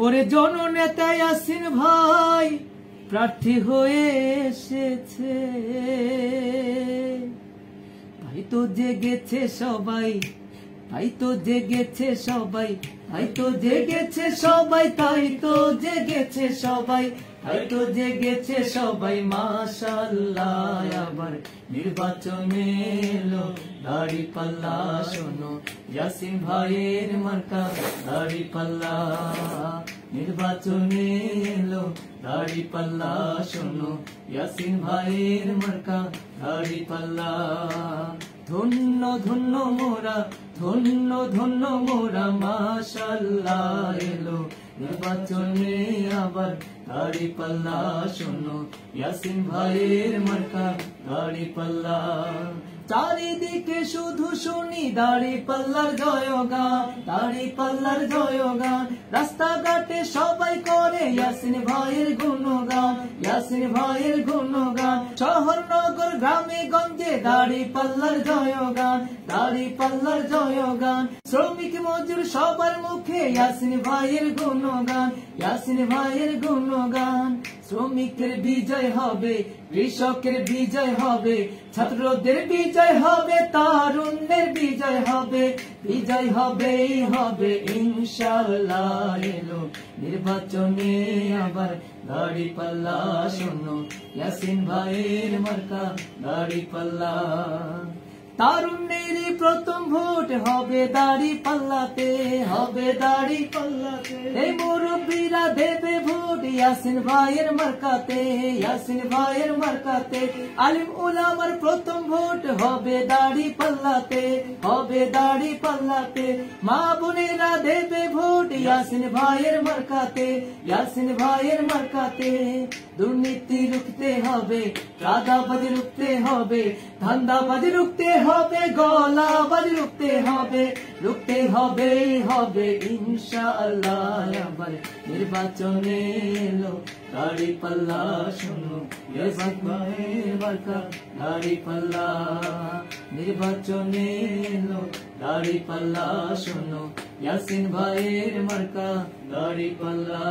ওরে জননেতা ইয়াসিন ভাই প্রার্থী হয়ে এসেছে, তাই তো জেগেছে সবাই, তাই তো জেগেছে সবাই, তাই তো জেগেছে সবাই, তাই তো জেগেছে সবাই, তাই তো জেগেছে সবাই মাশাআল্লাহ। আবার নির্বাচনে এলো দাড়িপাল্লা, শোনো ইয়াসিন ভাইয়ের মার্কা দাড়িপাল্লা। নির্বাচনে এলো দাড়িপাল্লা, শোনো ইয়াসিন ভাইয়ের মার্কা দাড়িপাল্লা। ধন্য ধন্য মোরা, ধন্য ধন্য মোরা মাশাআল্লাহ। এলো নির্বাচনে আবার দাড়িপাল্লা, শোনো ইয়াসিন ভাইয়ের মার্কা দাড়িপাল্লা। চারিদিকে শুধু শুনি দাড়িপাল্লার জয়গান, দাড়িপাল্লার জয়গান। রাস্তাঘাটে সবাই করে ইয়াসিন ভাইয়ের গুণগান, ইয়াসিন ভাইয়ের গুণগান। শহর নগর গ্রামে গঞ্জে দাড়িপাল্লার জয়গান, দাড়িপাল্লার জয়গান। শ্রমিক মজুর সবার মুখে ইয়াসিন ভাইয়ের গুণগান, ইয়াসিন ভাইয়ের গুণগান। শ্রমিকের বিজয় হবে, কৃষকের বিজয় হবে, ছাত্রদের বিজয় হবে, তারুণ্যের বিজয় হবে, বিজয় হবেই হবে ইনশাআল্লাহ। এলো নির্বাচনে আবার দাড়িপাল্লা, শোনো ইয়াসিন ভাইয়ের মার্কা দাড়িপাল্লা। তারুণ্যেরই প্রথম ভোট হবে দাড়িপাল্লাতে, হবে দাড়িপাল্লাতে। এই মুরব্বীরা দেবে ভোট ইয়াসিন ভাইয়ের মার্কাতে, ইয়াসিন ভাইয়ের মার্কাতে। আলিম উলামার প্রথম ভোট হবে দাড়িপাল্লাতে, হবে দাড়িপাল্লাতে। মা বোনেরা দেবে ভোট ইয়াসিন ভাইয়ের মার্কাতে, ইয়াসিন ভাইয়ের মার্কাতে। দুর্নীতি রুখতে হবে, চাঁদাবাজি রুখতে হবে, ধান্দাবাজি রুখতে হবে, গলাবাজি রুখতে হবে, রুখতে হবে হবে ইনশাআল্লাহ। আবার নির্বাচনে এলো দাড়িপাল্লা, শোনো ইয়াসিন ভাইয়ের মার্কা দাড়িপাল্লা। নির্বাচনে এলো দাড়িপাল্লা, শোনো ইয়াসিন ভাইয়ের মার্কা দাড়িপাল্লা।